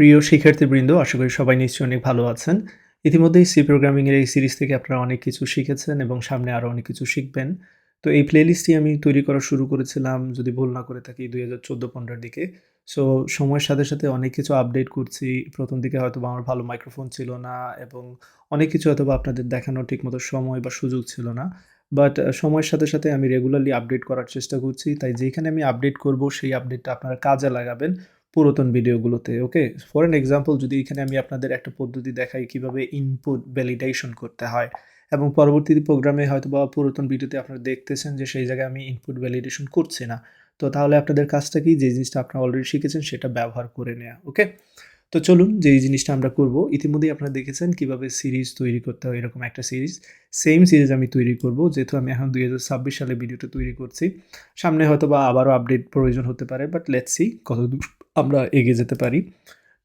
প্রিয় শিক্ষার্থীবৃন্দ, আশা করি সবাই নিশ্চয়ই অনেক ভালো আছেন। ইতিমধ্যেই সি প্রোগ্রামিং এর এই সিরিজ থেকে আপনারা অনেক কিছু শিখেছেন এবং সামনে আরো অনেক কিছু শিখবেন। তো এই প্লেলিস্টটি আমি তৈরি করা শুরু করেছিলাম, যদি ভুল না করে থাকি, ২০১৪-১৫ র দিকে। সো সময়ের সাথে, সাথে অনেক কিছু আপডেট করছি। ১ম দিকে হয়তোবা আমার ভালো মাইক্রোফোন ছিল না এবং অনেক কিছু হয়তোবা আপনাদের দেখানোর ঠিকমতো সময় বা সুযোগ ছিল না। বাট সময়ের সাথে, সাথে আমি রেগুলারলি আপডেট করার চেষ্টা করছি। তাই যেখানে আমি আপডেট করব সেই আপডেটটা আপনারা কাজে লাগাবেন পুরাতন ভিডিওগুলোতে, ওকে? ফর অ্যান এক্সাম্পল, যদি এখানে আমি আপনাদের একটা পদ্ধতি দেখাই কিভাবে ইনপুট ভ্যালিডেশন করতে হয় এবং পরবর্তী প্রোগ্রামে হয়তোবা পুরাতন ভিডিওতে আপনারা দেখতেছেন যে সেই জায়গায় আমি ইনপুট ভ্যালিডেশন করছি না। তো তাহলে আপনাদের কাজটা কি? যে জিনিসটা আপনারা অলরেডি শিখেছেন সেটা ব্যবহার করে নেয়া, ওকে? তো চলুন যে এই জিনিসটা আমরা করব। ইতিমধ্যেই আপনারা দেখেছেন কিভাবে সিরিজ তৈরি করতে হয়, এরকম একটা সিরিজ। সেম সিরিজ আমি তৈরি করব। যেহেতু আমি এখন ২০২৬ সালে ভিডিওটা তৈরি করছি। সামনে হয়তোবা আবারও আপডেট প্রয়োজন হতে পারে। বাট লেটস সি কতদূর আমরা এগিয়ে যেতে পারি।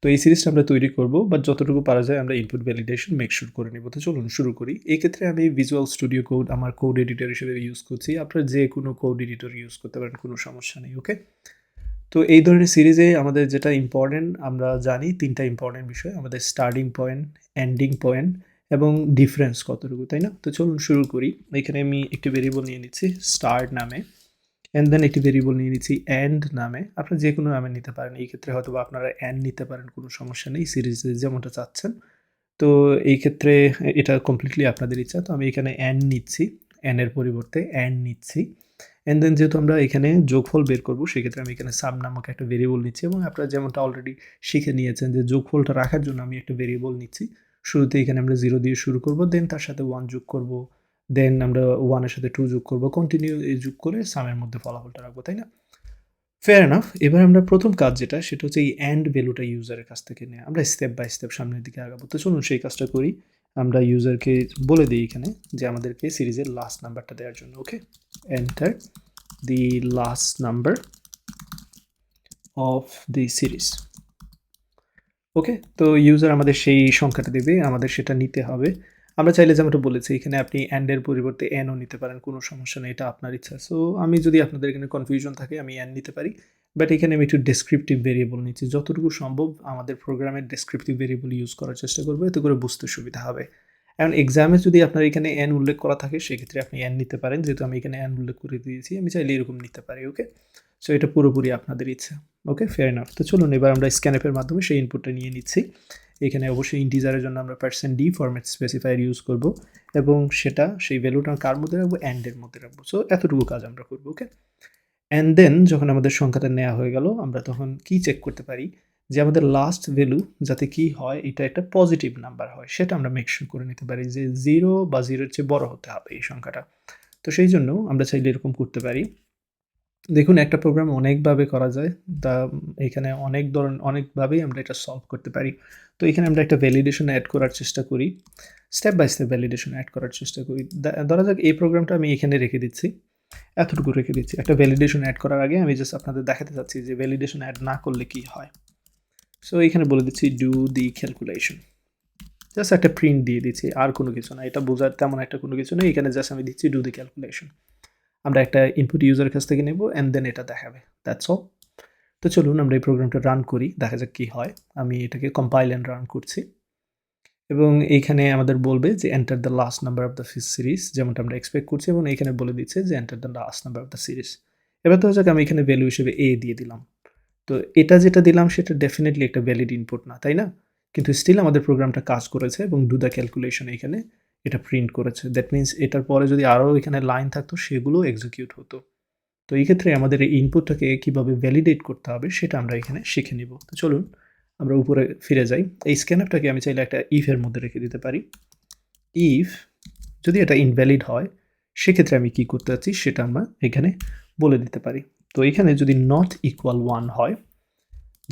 তো এই সিরিজটা আমরা তৈরি করব। বাট যতটুকু পারা যায় আমরা ইনপুট ভ্যালিডেশন মেক সিউর করে নিব। তো চলুন শুরু করি। এই ক্ষেত্রে আমি ভিজুয়াল স্টুডিও কোড আমার কোড এডিটর হিসেবে ইউজ করছি। আপনারা যেকোনো কোড এডিটর ইউজ করতে পারেন, কোনো সমস্যা নেই, ওকে? তো এই ধরনের সিরিজে আমাদের যেটা ইম্পোর্টেন্ট আমরা জানি ৩ টা ইম্পোর্টেন্ট বিষয়। আমাদের স্টার্টিং পয়েন্ট, এন্ডিং পয়েন্ট এবং ডিফারেন্স কতটুকু, তাই না? তো চলুন শুরু করি। এখানে আমি একটি ভেরিয়েবল নিয়ে নিচ্ছি স্টার্ট নামে। অ্যান্ড দেন একটি ভেরিয়েবল নিয়ে নিচ্ছি এন্ড নামে। আপনারা যেকোনো নামে নিতে পারেন। এই ক্ষেত্রে হয়তোবা আপনারা এন্ড নিতে পারেন, কোনো সমস্যা নেই। সিরিজে যেমনটা চাচ্ছেন। তো এই ক্ষেত্রে এটা কমপ্লিটলি আপনাদের ইচ্ছা। তো আমি এখানে এন্ড নিচ্ছি। এন এর পরিবর্তে এন্ড নিচ্ছি। অ্যান্ড দেন যেহেতু আমরা এখানে যোগফল বের করব, সেক্ষেত্রে আমি এখানে সাম নামক একটা ভেরিয়েবল নিচ্ছি এবং আপনারা যেমনটা অলরেডি শিখে নিয়েছেন যে যোগফলটা রাখার জন্য আমি একটা ভেরিয়েবল নিচ্ছি। শুরুতে এখানে আমরা 0 দিয়ে শুরু করব, দেন তার সাথে 1 যোগ করব। দেন আমরা 1 এর সাথে 2 যোগ করব। কন্টিনিউ এই যোগ করে সামের মধ্যে ফলাফলটা রাখবো, তাই না? Fair enough. এবার আমরা ১ম কাজ যেটা, সেটা হচ্ছে এই এন্ড ভ্যালুটা ইউজারের কাছ থেকে নেয়া। আমরা স্টেপ বাই স্টেপ সামনের দিকে আগাবো। তো চলুন সেই কাজটা করি। আমরা ইউজারকে বলে দেই এখানে যে আমাদেরকে সিরিজের লাস্ট নাম্বারটা দেওয়ার জন্য, okay? Enter the last number of the series. Okay? তো ইউজার আমাদের সেই সংখ্যাটা দেবে, আমাদের সেটা নিতে হবে। আমরা চাইলে যেমনটা বলেছি এখানে আপনি এন্ড এর পরিবর্তে এন ও নিতে পারেন, কোনো সমস্যা নেই, এটা আপনার ইচ্ছা। সো আমি যদি আপনাদের এখানে কনফিউশন থাকে আমি এন নিতে পারি। বাট এখানে আমি একটু ডেসক্রিপটিভ ভেরিয়েবল নিচ্ছি। যতটুকু সম্ভব আমাদের প্রোগ্রামের ডেসক্রিপটিভ ভেরিয়েবল ইউজ করার চেষ্টা করব, এতে করে বুঝতে সুবিধা হবে। এখন এক্সামে যদি আপনার এখানে এন উল্লেখ করা থাকে সেক্ষেত্রে আপনি এন নিতে পারেন। যেহেতু আমি এখানে এন উল্লেখ করে দিয়েছি, আমি চাইলে এরকম নিতে পারি, ওকে? সো এটা পুরোপুরি আপনাদের ইচ্ছা। ওকে, ফেয়ার এনাফ। তো চলুন এবার আমরা স্ক্যানএফ এর মাধ্যমে সেই ইনপুটটা নিয়ে নিচ্ছি। এখানে অবশ্যই ইন্টিজারের জন্য আমরা %d ফরম্যাট স্পেসিফায়ার ইউজ করব এবং সেটা সেই ভ্যালুটা কার মধ্যে রাখবো? এন্ড এর মধ্যে রাখবো। সো এতটুকু কাজ আমরা করব, ওকে? অ্যান্ড দেন যখন আমাদের সংখ্যাটা নেওয়া হয়ে গেল, আমরা তখন কি চেক করতে পারি? যে আমাদের লাস্ট ভ্যালু যাতে কি হয়, এটা একটা পজিটিভ নাম্বার হয়। সেটা আমরা মেক সিউর করে নিতে পারি যে 0 বা 0 এর চেয়ে বড় হতে হবে এই সংখ্যাটা। তো সেইজন্য আমরা চাইলে এরকম করতে পারি। দেখুন একটা প্রোগ্রাম অনেকভাবে করা যায়। তা এখানে অনেকভাবেই আমরা এটা সলভ করতে পারি। তো এখানে আমরা একটা ভ্যালিডেশন এড করার চেষ্টা করি। Step by step validation add করার চেষ্টা করি। ধরা যাক এই প্রোগ্রামটা আমি এখানে রেখে দিচ্ছি। এতটুকু রেখে দিচ্ছি। একটা ভ্যালিডেশন এড করার আগে আমি জাস্ট আপনাদের দেখাতে চাচ্ছি যে ভ্যালিডেশন এড না করলে কি হয়। সো এখানে বলে দিচ্ছি ডু দি ক্যালকুলেশন। জাস্ট একটা প্রিন্ট দিয়ে দিচ্ছি। আর কোনো কিছু না। এটা বোঝার তেমন একটা কোনো কিছু নেই। এখানে জাস্ট আমি দিচ্ছি ডু দি ক্যালকুলেশন। আমরা একটা ইনপুট ইউজারের কাছ থেকে নেব অ্যান্ড দেন এটা দেখাবে। That's all. তো চলুন আমরা এই প্রোগ্রামটা রান করি। দেখা যাক কি হয়। আমি এটাকে কম্পাইল অ্যান্ড রান করছি। এবং এইখানে আমাদের বলবে যে enter the last number of the series, যেমনটা আমরা এক্সপেক্ট করছি এবং এইখানে বলে দিচ্ছে যে enter the last number of the series. এবার ধরা যাক আমি এখানে ভ্যালু হিসেবে a দিয়ে দিলাম। তো এটা যেটা দিলাম সেটা ডেফিনিটলি একটা ভ্যালিড ইনপুট না, তাই না? কিন্তু স্টিল আমাদের প্রোগ্রামটা কাজ করেছে এবং ডু দ্য ক্যালকুলেশন এখানে এটা প্রিন্ট করেছে। দ্যাট মিনস এটার পরে যদি আরও এখানে লাইন থাকতো সেগুলো এক্সিকিউট হতো। তো এই ক্ষেত্রে আমাদের এই ইনপুটটাকে কিভাবে ভ্যালিডেট করতে হবে সেটা আমরা এখানে শিখে নিব। তো চলুন আমরা উপরে ফিরে যাই। এই স্ক্যানআপটাকে আমি চাইলে একটা ইফ এর মধ্যে রেখে দিতে পারি। ইফ যদি এটা ইনভ্যালিড হয় সেক্ষেত্রে আমি কি করতে যাচ্ছি সেটা আমরা এখানে বলে দিতে পারি। তো এখানে যদি নট ইকুয়াল 1 হয়,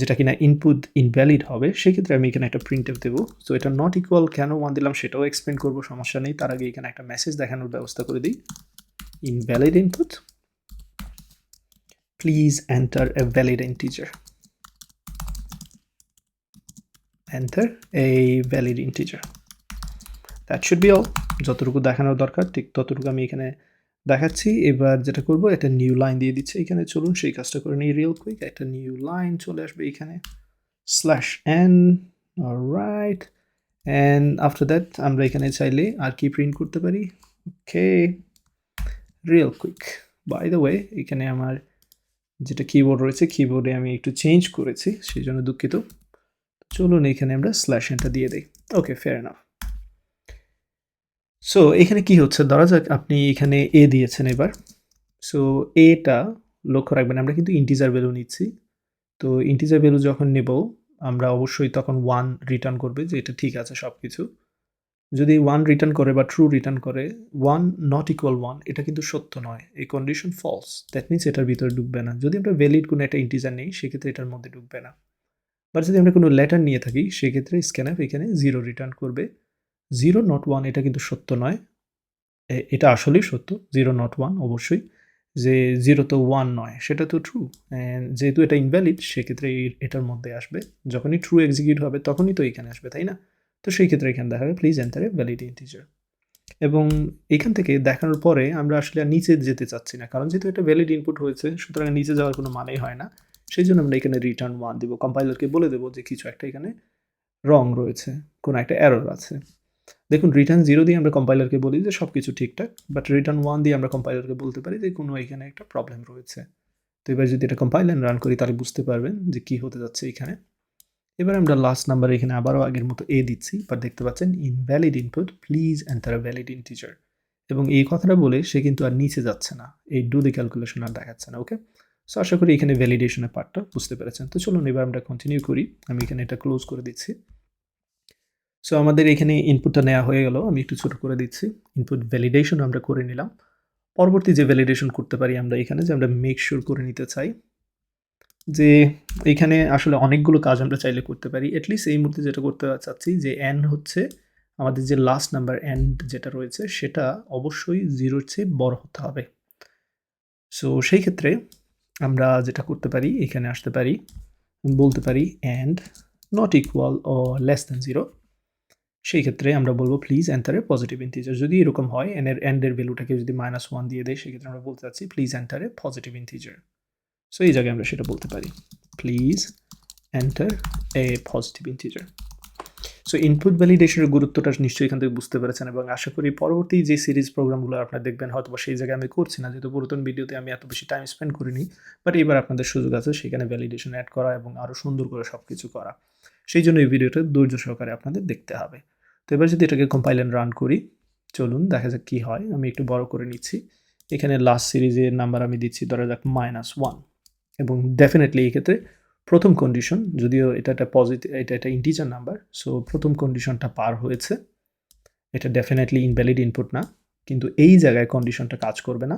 যেটা কিনা ইনপুট ইনভ্যালিড হবে, সেক্ষেত্রে আমি এখানে একটা প্রিন্টএফ দেবো। সো এটা নট ইকুয়াল কেন 1 দিলাম সেটাও এক্সপ্লেন করব, সমস্যা নেই। তার আগে এখানে একটা মেসেজ দেখানোর ব্যবস্থা করে দিই। Invalid input, please enter a valid integer. Enter a valid integer. That should be all. যতটুকু দেখানোর দরকার ঠিক ততটুকু আমি এখানে দেখাচ্ছি। এবার যেটা করব একটা নিউ লাইন দিয়ে দিচ্ছি এখানে। চলুন সেই কাজটা করে নিই রিয়েল কুইক। একটা নিউ লাইন চলে আসবে এখানে। Slash n, alright. And after that আমরা এখানে চাইলে আর কি প্রিন্ট করতে পারি? Okay, real quick, by the way এখানে আমার যেটা কিবোর্ড রয়েছে, কিবোর্ডে আমি একটু চেঞ্জ করেছি, সেই জন্য দুঃখিত। চলুন এখানে আমরা স্ল্যাশ এনটা দিয়ে দিই। ওকে, ফেয়ার এনাফ। সো এখানে কি হচ্ছে, ধরা যাক আপনি এখানে এ দিয়েছেন এবার। সো এটা লক্ষ্য রাখবেন, আমরা কিন্তু ইন্টিজার ভ্যালু নিচ্ছি। তো ইন্টিজার ভ্যালু যখন নেব, আমরা অবশ্যই তখন 1 রিটার্ন করবে যে এটা ঠিক আছে সব কিছু। যদি 1 রিটার্ন করে বা ট্রু রিটার্ন করে, 1 নট ইকুয়াল 1 এটা কিন্তু সত্য নয়। এই কন্ডিশন ফলস। দ্যাট মিনস এটার ভিতরে ঢুকবে না। যদি আমরা ভ্যালিড কোনো একটা ইন্টিজার নেই, সেক্ষেত্রে এটার মধ্যে ঢুকবে না। বাট যদি আমরা কোনো লেটার নিয়ে থাকি, সেক্ষেত্রে স্ক্যানএফ এখানে 0 রিটার্ন করবে। 0 নট 1 এটা কিন্তু সত্য নয়। এটা আসলেই সত্য, 0 নট 1 অবশ্যই। যে 0 তো 1 নয়, সেটা তো ট্রু। অ্যান্ড যেহেতু এটা ইনভ্যালিড, সেক্ষেত্রে এটার মধ্যে আসবে। যখনই ট্রু এক্সিকিউট হবে, তখনই তো এখানে আসবে, তাই না? তো সেই ক্ষেত্রে এখানে দেখা যাবে please enter a valid integer. এবং এখান থেকে দেখানোর পরে আমরা আসলে আর নিচে যেতে চাচ্ছি না, কারণ যেহেতু এটা ভ্যালিড ইনপুট হয়েছে, সুতরাং নিচে যাওয়ার কোনো মানেই হয় না। সেই জন্য আমরা এখানে রিটার্ন 1 দিব। কম্পাইলারকে বলে দেবো যে কিছু একটা এখানে রং রয়েছে, কোনো একটা এরর আছে। দেখুন, রিটার্ন 0 দিয়ে আমরা কম্পাইলারকে বলি যে সব কিছু ঠিকঠাক, বাট রিটার্ন 1 দিয়ে আমরা কম্পাইলারকে বলতে পারি যে কোনো এখানে একটা প্রবলেম রয়েছে। তো এবার যদি এটা কম্পাইল অ্যান্ড রান করি, তাহলে বুঝতে পারবেন যে কী হতে যাচ্ছে এখানে। এবার আমরা লাস্ট নাম্বার এখানে আবারও আগের মতো এ দিচ্ছি, বাট দেখতে পাচ্ছেন invalid input, please enter a valid integer. এবং এই কথাটা বলে সে কিন্তু আর নিচে যাচ্ছে না, এই ডু দি ক্যালকুলেশন আর দেখাচ্ছে না। ওকে, সো আশা করি এখানে ভ্যালিডেশনের পার্টটা বুঝতে পেরেছেন। তো চলুন এবার আমরা কন্টিনিউ করি। আমি এখানে এটা ক্লোজ করে দিচ্ছি। সো আমাদের এখানে ইনপুটটা নেওয়া হয়ে গেল। আমি একটু ছোট করে দিচ্ছি। ইনপুট ভ্যালিডেশন আমরা করে নিলাম। পরবর্তী যে ভ্যালিডেশন করতে পারি আমরা এখানে, যে আমরা মেক শিওর করে নিতে চাই যে এখানে আসলে অনেকগুলো কাজ আমরা চাইলে করতে পারি। এটলিস্ট এই মুহূর্তে যেটা করতে চাচ্ছি যে এন হচ্ছে আমাদের যে লাস্ট নাম্বার এন্ড যেটা রয়েছে, সেটা অবশ্যই 0 এর চেয়ে বড় হতে হবে। সো সেই ক্ষেত্রে আমরা যেটা করতে পারি, এখানে আসতে পারি, বলতে পারি and not equal or less than 0। সেই ক্ষেত্রে আমরা বলবো please enter a positive integer. যদি এরকম হয়, এন্ডের ভ্যালুটাকে যদি -1 দিয়ে দেয়, সেক্ষেত্রে আমরা বলতে চাচ্ছি please enter a positive integer. So এই জায়গায় আমরা সেটা বলতে পারি, please enter a positive integer. So input ভ্যালিডেশনের গুরুত্বটা নিশ্চয়ই এখান থেকে বুঝতে পেরেছেন, এবং আশা করি পরবর্তী যে সিরিজ প্রোগ্রামগুলো আপনারা দেখবেন, হয়তো সেই জায়গায় আমি করছি না, যেহেতু পুরাতন ভিডিওতে আমি এত বেশি টাইম স্পেন্ড করিনি। বাট এবার আপনাদের সুযোগ আছে সেখানে ভ্যালিডেশন অ্যাড করা এবং আরও সুন্দর করে সব কিছু করা। সেই জন্য এই ভিডিওটা ধৈর্য সহকারে আপনাদের দেখতে হবে। তো এবার যদি এটাকে কম্পাইল অ্যান্ড রান করি, চলুন দেখা যাক কী হয়। আমি একটু বড় করে নিচ্ছি। এখানে লাস্ট সিরিজের নাম্বার আমি দিচ্ছি ধরা যাক -1, এবং ডেফিনেটলি এই ক্ষেত্রে প্রথম কন্ডিশন, যদিও এটা একটা পজিটিভ, এটা একটা ইন্টিজার নাম্বার, সো প্রথম কন্ডিশনটা পার হয়েছে। এটা ডেফিনেটলি ইনভ্যালিড ইনপুট না, কিন্তু এই জায়গায় কন্ডিশনটা কাজ করবে না।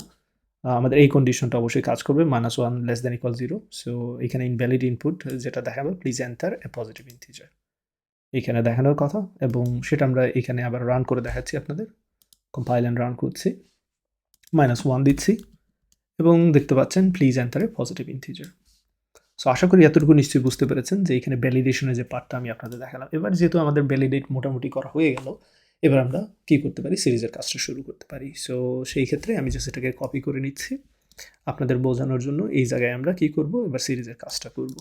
আমাদের এই কন্ডিশনটা অবশ্যই কাজ করবে, -1 লেস দ্যান ইকুয়াল 0। সো এখানে ইনভ্যালিড ইনপুট যেটা দেখাবে, please enter a positive integer এখানে দেখানোর কথা, এবং সেটা আমরা এখানে আবার রান করে দেখাচ্ছি আপনাদের। কম্পাইল অ্যান্ড রান করছি, -1 দিচ্ছি, এবং দেখতে পাচ্ছেন please enter a positive integer. So আশা করি এতটুকু নিশ্চয়ই বুঝতে পেরেছেন যে এখানে ভ্যালিডেশনের যে পার্টটা আমি আপনাদের দেখালাম। এবার যেহেতু আমাদের ভ্যালিডেট মোটামুটি করা হয়ে গেল, এবার আমরা কী করতে পারি, সিরিজের কাজটা শুরু করতে পারি। সো সেই ক্ষেত্রে আমি জাস্ট এটাকে কপি করে নিচ্ছি আপনাদের বোঝানোর জন্য। এই জায়গায় আমরা কী করব, এবার সিরিজের কাজটা করব।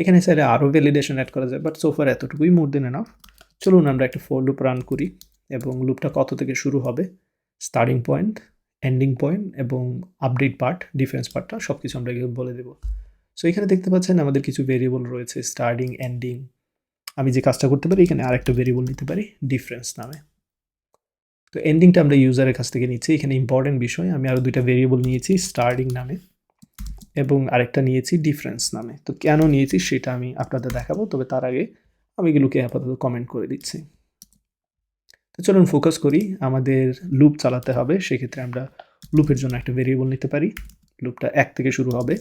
এখানে চাইলে আরও ভ্যালিডেশন অ্যাড করা যায়, বাট সোফার এতটুকুই মোর দেন এনাফ। চলুন আমরা একটা ফর লুপ রান করি, এবং লুপটা কত থেকে শুরু হবে, স্টার্টিং পয়েন্ট, এন্ডিং পয়েন্ট এবং আপডেট পার্ট, ডিফারেন্স পার্টটা সব কিছু আমরা বলে দেবো। সো এখানে দেখতে পাচ্ছেন আমাদের কিছু ভেরিয়েবল রয়েছে, স্টার্টিং, এন্ডিং। আমি যে কাজটা করতে পারি, এখানে আরেকটা ভেরিয়েবল নিতে পারি ডিফারেন্স নামে। তো এন্ডিংটা আমরা ইউজারের কাছ থেকে নিচ্ছি। এখানে ইম্পর্টেন্ট বিষয়, আমি আরও দুইটা ভেরিয়েবল নিয়েছি, স্টার্টিং নামে এবং আরেকটা নিয়েছি ডিফারেন্স নামে। তো কেন নিয়েছি সেটা আমি আপনাদের দেখাবো, তবে তার আগে আমি এগুলোকে আপাতত কমেন্ট করে দিচ্ছি। তো চলুন ফোকাস করি, আমাদের লুপ চালাতে হবে। সেক্ষেত্রে আমরা লুপের জন্য একটা ভেরিয়েবল নিতে পারি। লুপটা 1 থেকে শুরু হবে,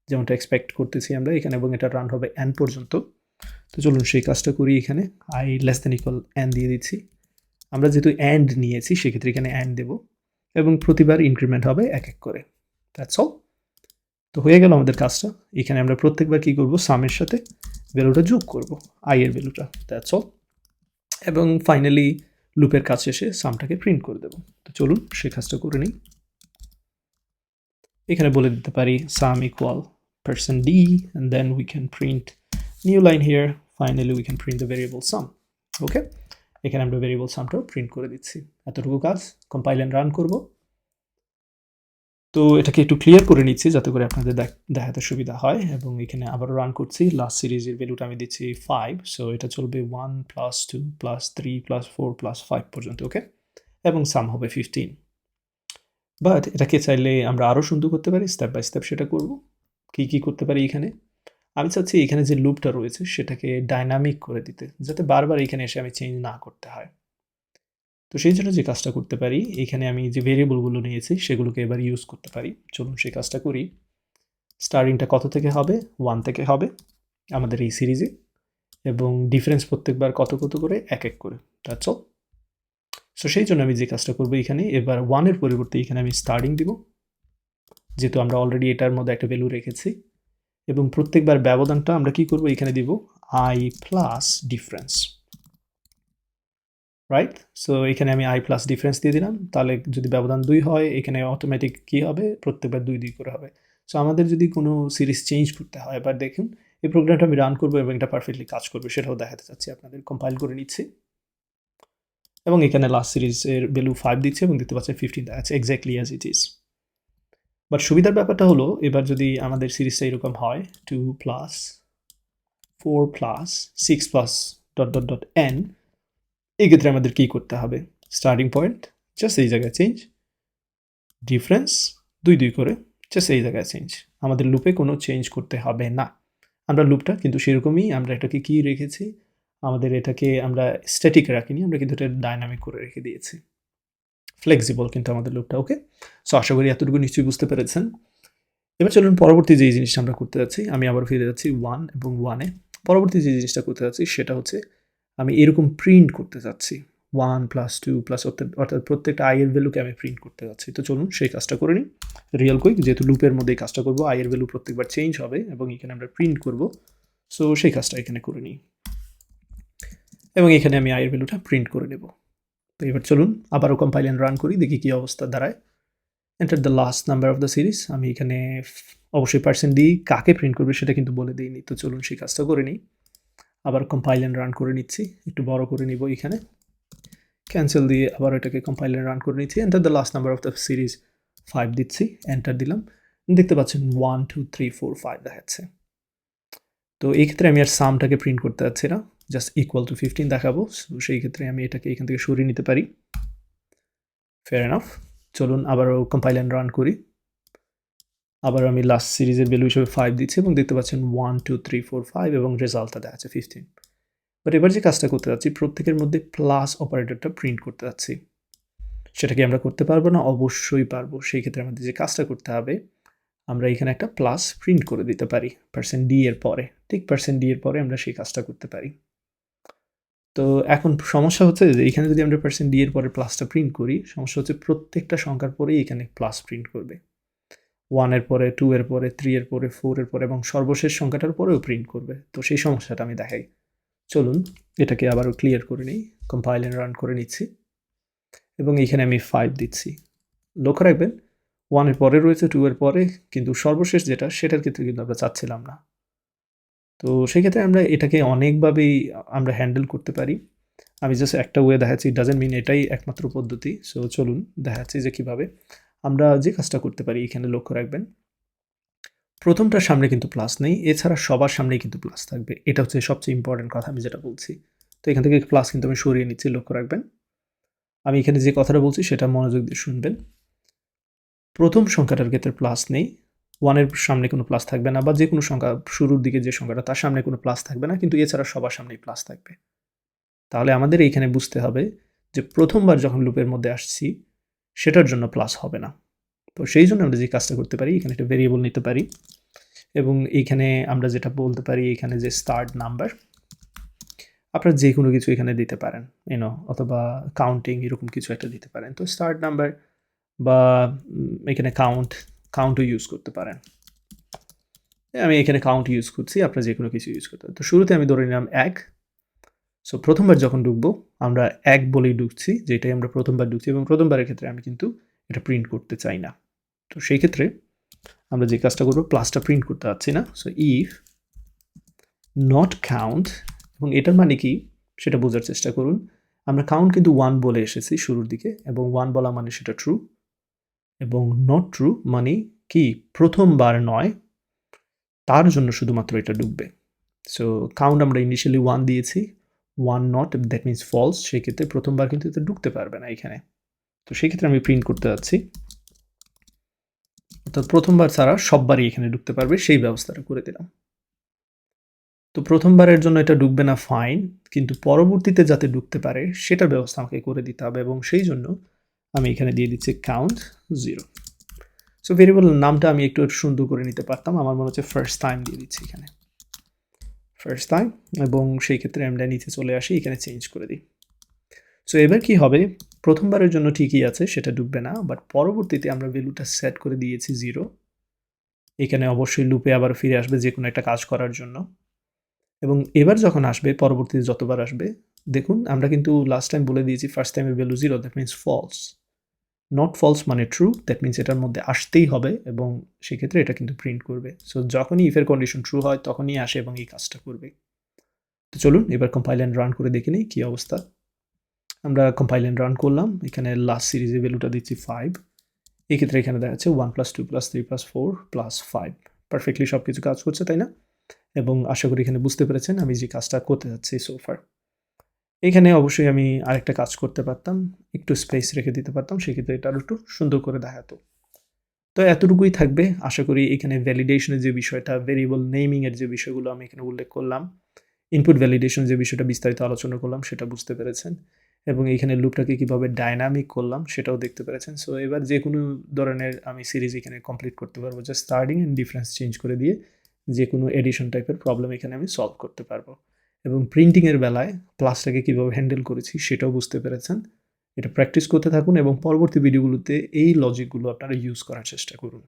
যেমনটা এক্সপেক্ট করতেছি আমরা এখানে, এবং এটা রান হবে n পর্যন্ত। তো চলুন সেই কাজটা করি। এখানে i less than equal n দিয়ে দিচ্ছি। আমরা যেহেতু অ্যান্ড নিয়েছি, সেক্ষেত্রে এখানে অ্যান্ড দেব, এবং প্রতিবার ইনক্রিমেন্ট হবে 1 করে। That's all. তো হয়ে গেল আমাদের কাজটা। এখানে আমরা প্রত্যেকবার কী করব, সামের সাথে ভ্যালুটা যোগ করব, i এর ভ্যালুটা। That's all. এবং ফাইনালি লুপের কাজ শেষে সামটাকে প্রিন্ট করে দেব। তো চলুন সেই কাজটা করে নিই। এখানে বলে দিতে পারি সাম equal %d, and then we can print New line here. Finally, we can print the variable sum. Okay? এখানে আমরা ভেরিয়েবল সামটাও প্রিন্ট করে দিচ্ছি। এতটুকু কাজ। কম্পাইল এন্ড রান করব। তো এটাকে একটু ক্লিয়ার করে নিচ্ছি যাতে করে আপনাদের দেখাতে সুবিধা হয়, এবং এখানে আবারও রান করছি। লাস্ট সিরিজের ভ্যালুটা আমি দিচ্ছি 5, সো এটা চলবে 1 + 2 + 3 + 4 + 5 পর্যন্ত। ওকে, এবং সাম হবে 15। বাট এটাকে চাইলে আমরা আরও সুন্দর করতে পারি, স্টেপ বাই স্টেপ সেটা করব। কি করতে পারি এখানে, আমি চাচ্ছি এখানে যে লুপটা রয়েছে সেটাকে ডাইনামিক করে দিতে, যাতে বারবার এখানে এসে আমি চেঞ্জ না করতে হয়। তো সেই জন্য যে কাজটা করতে পারি, এখানে আমি যে ভেরিয়েবলগুলো নিয়েছি সেগুলোকে এবার ইউজ করতে পারি। চলুন সেই কাজটা করি। স্টার্টিংটা কত থেকে হবে? 1 থেকে হবে আমাদের এই সিরিজে, এবং ডিফারেন্স প্রত্যেকবার কত করে, এক করে। That's all. সো সেই জন্য আমি যে কাজটা করবো এখানে, এবার 1 এর পরিবর্তে এখানে আমি স্টার্টিং দিব, যেহেতু আমরা অলরেডি এটার মধ্যে একটা ভ্যালু রেখেছি, এবং প্রত্যেকবার ব্যবধানটা আমরা কি করব, এখানে দিব i plus difference. Right? So এখানে আমি i প্লাস ডিফারেন্স দিয়ে দিলাম। তাহলে যদি ব্যবধান 2 হয়, এখানে অটোমেটিক কি হবে, প্রত্যেকবার 2 করে হবে। সো আমাদের যদি কোনো সিরিজ চেঞ্জ করতে হয়, এবার দেখুন এই প্রোগ্রামটা আমি রান করবো এবং এটা পারফেক্টলি কাজ করবে, সেটাও দেখাতে চাচ্ছি আপনাদের। কম্পাইল করে নিচ্ছি, এবং এখানে লাস্ট সিরিজের ভ্যালু 5 দিচ্ছে এবং দেখতে পাচ্ছেন 15 দেখাচ্ছে, exactly as it is. But সুবিধার ব্যাপারটা হলো, এবার যদি আমাদের সিরিজটা এরকম হয় 2 + 4 + 6 + ... n, এই ক্ষেত্রে আমাদের কি করতে হবে, স্টার্টিং পয়েন্ট জাস্ট এই জায়গায় চেঞ্জ, ডিফারেন্স 2 করে জাস্ট এই জায়গায় চেঞ্জ। আমাদের লুপে কোনো চেঞ্জ করতে হবে না। আমরা লুপটা কিন্তু সেরকমই, আমরা এটাকে কি রেখেছি, আমাদের এটাকে আমরা স্ট্যাটিক রাখিনি, আমরা কিন্তু এটা ডাইনামিক করে রেখে দিয়েছি। ফ্লেক্সিবল কিন্তু আমাদের লুপটা। ওকে, সো আশা করি এতটুকু নিশ্চয়ই বুঝতে পেরেছেন। এবার চলুন পরবর্তী যে জিনিসটা আমরা করতে যাচ্ছি, আমি আবার ফিরে যাচ্ছি 1 এবং 1-এ। পরবর্তী যে জিনিসটা করতে যাচ্ছি সেটা হচ্ছে আমি এরকম প্রিন্ট করতে যাচ্ছি 1 + 2 + অর্থাৎ প্রত্যেকটা i এর ভ্যালুকে আমি প্রিন্ট করতে যাচ্ছি। তো চলুন সেই কাজটা করে নিই রিয়েল কুইক, যেহেতু লুপের মধ্যেই কাজটা করব, i এর ভ্যালু প্রত্যেকবার চেঞ্জ হবে এবং এখানে আমরা প্রিন্ট করব। সো সেই কাজটা এখানে করে নিই, এবং এখানে আমি i এর ভ্যালুটা প্রিন্ট করে নেব। তো এবার চলুন আবারও কম্পাইল এন্ড রান করি, দেখি কি অবস্থা দাঁড়ায়। Enter the last number of the series. আমি এখানে অবশ্যই % দিই, কাকে প্রিন্ট করবে সেটা কিন্তু বলে দিইনি। তো চলুন সেই কাজটা করে নিই। আবার কম্পাইল এন্ড রান করে নিচ্ছি, একটু বড় করে নিব এখানে, ক্যান্সেল দিয়ে আবার এটাকে কম্পাইল এন্ড রান করে নিচ্ছি। Enter the last number of the series 5 দিচ্ছি, এন্টার দিলাম। দেখতে পাচ্ছেন 1 2 3 4 5 দেখাচ্ছে। তো এই ক্ষেত্রে আমি আর সামটাকে প্রিন্ট করতে যাচ্ছি না, জাস্ট ইকুয়াল টু 15 দেখাবো। সো সেই ক্ষেত্রে আমি এটাকে এখান থেকে সরিয়ে নিতে পারি। Fair enough. চলুন আবারও কম্পাইল এন্ড রান করি। আবার আমি লাস্ট সিরিজের ভ্যালু হিসেবে 5 দিচ্ছি, এবং দেখতে পাচ্ছেন 1 2 3 4 5 এবং রেজাল্টটা দেখাচ্ছে 15। বাট এবার যে কাজটা করতে যাচ্ছি, প্রত্যেকের মধ্যে প্লাস অপারেটরটা প্রিন্ট করতে যাচ্ছি। সেটা কি আমরা করতে পারবো না? অবশ্যই পারবো। সেই ক্ষেত্রে আমাদের যে কাজটা করতে হবে, আমরা এখানে একটা প্লাস প্রিন্ট করে দিতে পারি %d এর পরে। ঠিক %d এর পরে আমরা সেই কাজটা করতে পারি। তো এখন সমস্যা হচ্ছে যে এখানে যদি আমরা %d এর পরে প্লাসটা প্রিন্ট করি, সমস্যা হচ্ছে প্রত্যেকটা সংখ্যার পরেই এখানে প্লাস প্রিন্ট করবে। 1 এর পরে, 2 এর পরে, 3 এর পরে, 4 এর পরে, এবং সর্বশেষ সংখ্যাটার পরেও প্রিন্ট করবে। তো সেই সমস্যাটা আমি দেখাই। চলুন এটাকে আবারও ক্লিয়ার করে নিই, কম্পাইল এন্ড রান করে নিচ্ছি, এবং এখানে আমি 5 দিচ্ছি। লক্ষ্য রাখবেন 1 এর পরে রয়েছে, 2 এর পরে, কিন্তু সর্বশেষ যেটা সেটার ক্ষেত্রে কিন্তু আমরা চাচ্ছিলাম না। তো সেক্ষেত্রে আমরা এটাকে অনেকভাবেই আমরা হ্যান্ডেল করতে পারি। আমি জাস্ট একটা ওয়ে দেখাচ্ছি, ইট ডাজন্ট মিন এটাই একমাত্র পদ্ধতি। সো চলুন দেখাচ্ছি যে কীভাবে আমরা যে কাজটা করতে পারি। এখানে লক্ষ্য রাখবেন প্রথমটার সামনে কিন্তু প্লাস নেই, এছাড়া সবার সামনেই কিন্তু প্লাস থাকবে। এটা হচ্ছে সবচেয়ে ইম্পর্টেন্ট কথা আমি যেটা বলছি। তো এখান থেকে প্লাস কিন্তু আমি সরিয়ে নিচ্ছি, লক্ষ্য রাখবেন। আমি এখানে যে কথাটা বলছি সেটা মনোযোগ দিয়ে শুনবেন। প্রথম সংখ্যাটার ক্ষেত্রে প্লাস নেই, 1 এর সামনে কোনো প্লাস থাকবে না, বা যে কোনো সংখ্যা শুরুর দিকে যে সংখ্যাটা তার সামনে কোনো প্লাস থাকবে না, কিন্তু এছাড়া সবার সামনেই প্লাস থাকবে। তাহলে আমাদের এইখানে বুঝতে হবে যে প্রথমবার যখন লুপের মধ্যে আসছি সেটার জন্য প্লাস হবে না। তো সেই জন্য আমরা যে কাজটা করতে পারি, এখানে একটা ভেরিয়েবল নিতে পারি, এবং এইখানে আমরা যেটা বলতে পারি, এখানে যে স্টার্ট নাম্বার, আপনারা যে কোনো কিছু এখানে দিতে পারেন, অথবা কাউন্টিং এরকম কিছু একটা দিতে পারেন। তো স্টার্ট নাম্বার, বা এখানে কাউন্টও ইউজ করতে পারেন। আমি এখানে কাউন্ট ইউজ করছি, আপনারা যে কোনো কিছু ইউজ করতে পারেন। তো শুরুতে আমি ধরে নিলাম 1। সো প্রথমবার যখন ঢুকবো আমরা 1 বলেই ঢুকছি, যেটাই আমরা প্রথমবার ঢুকছি, এবং প্রথমবারের ক্ষেত্রে আমি কিন্তু এটা প্রিন্ট করতে চাই না। তো সেই ক্ষেত্রে আমরা যে কাজটা করবো, প্লাসটা প্রিন্ট করতে যাচ্ছি না। সো ইফ নট কাউন্ট, এবং এটার মানে কি সেটা বোঝার চেষ্টা করুন। আমরা কাউন্ট কিন্তু 1 বলে এসেছি শুরুর দিকে, এবং 1 বলা মানে সেটা ট্রু, এবং নট ট্রু মানে কি প্রথমবার নয়, তার জন্য শুধুমাত্র এটা ডুববে। সো কাউন্ট আমরা ইনিশিয়ালি 1 দিয়েছি, 1 নট দ্যাট মিনস ফলস, সেক্ষেত্রে প্রথমবার কিন্তু এটা ঢুকতে পারবে না এখানে। তো সেক্ষেত্রে আমি প্রিন্ট করতে যাচ্ছি, অর্থাৎ প্রথমবার ছাড়া সববারই এখানে ঢুকতে পারবে সেই ব্যবস্থাটা করে দিলাম। তো প্রথমবারের জন্য এটা ঢুকবে না, ফাইন, কিন্তু পরবর্তীতে যাতে ঢুকতে পারে সেটার ব্যবস্থা আমাকে করে দিতে হবে, এবং সেই জন্য আমি এখানে দিয়ে দিচ্ছি কাউন্ট 0। সো ভেরিয়েবলের নামটা আমি একটু সুন্দর করে নিতে পারতাম, আমার মনে হচ্ছে ফার্স্ট টাইম দিয়ে দিচ্ছি এখানে, ফার্স্ট টাইম, এবং সেই ক্ষেত্রে আমরা নিচে চলে আসি, এখানে চেঞ্জ করে দিই। সো এবার কি হবে, প্রথমবারের জন্য ঠিকই আছে, সেটা ডুববে না, বাট পরবর্তীতে আমরা ভ্যালুটা সেট করে দিয়েছি 0, এখানে অবশ্যই লুপে আবার ফিরে আসবে যে কোনো একটা কাজ করার জন্য, এবং এবার যখন আসবে, পরবর্তীতে যতবার আসবে, দেখুন আমরা কিন্তু লাস্ট টাইম বলে দিয়েছি ফার্স্ট টাইমের value 0, that means false, not false মানে ট্রু, দ্যাট মিনস এটার মধ্যে আসতেই হবে, এবং সেক্ষেত্রে এটা কিন্তু প্রিন্ট করবে। সো যখনই ইফের কন্ডিশন ট্রু হয় তখনই আসে এবং এই কাজটা করবে। তো চলুন এবার কম্পাইল অ্যান্ড রান করে দেখে নিই কী অবস্থা। আমরা কম্পাইল অ্যান্ড রান করলাম, এখানে লাস্ট সিরিজে ভ্যালুটা দিচ্ছি 5, এক্ষেত্রে এখানে দেখা যাচ্ছে 1 + 2 + 3 + 4 + 5, পারফেক্টলি সব কিছু কাজ করছে, তাই না? এবং আশা করি এখানে বুঝতে পেরেছেন আমি যে কাজটা করতে যাচ্ছি সোফার। এখানে অবশ্যই আমি আরেকটা কাজ করতে পারতাম, একটু স্পেস রেখে দিতে পারতাম, সেক্ষেত্রে এটা আরও একটু সুন্দর করে দেখাতো। তো এতটুকুই থাকবে, আশা করি এখানে ভ্যালিডেশনের যে বিষয়টা, ভেরিয়েবল নেমিংয়ের যে বিষয়গুলো আমি এখানে উল্লেখ করলাম, ইনপুট ভ্যালিডেশন যে বিষয়টা বিস্তারিত আলোচনা করলাম সেটা বুঝতে পেরেছেন, এবং এইখানে লুপটাকে কীভাবে ডায়নামিক করলাম সেটাও দেখতে পেরেছেন। সো এবার যে কোনো ধরনের আমি সিরিজ এখানে কমপ্লিট করতে পারবো, just starting and difference change করে দিয়ে যে কোনো এডিশন টাইপের প্রবলেম এখানে আমি সলভ করতে পারবো, এবং প্রিন্টিংয়ের বেলায় প্লাসটাকে কীভাবে হ্যান্ডেল করেছি সেটাও বুঝতে পেরেছেন। এটা প্র্যাকটিস করতে থাকুন এবং পরবর্তী ভিডিওগুলোতে এই লজিকগুলো আপনারা ইউজ করার চেষ্টা করুন।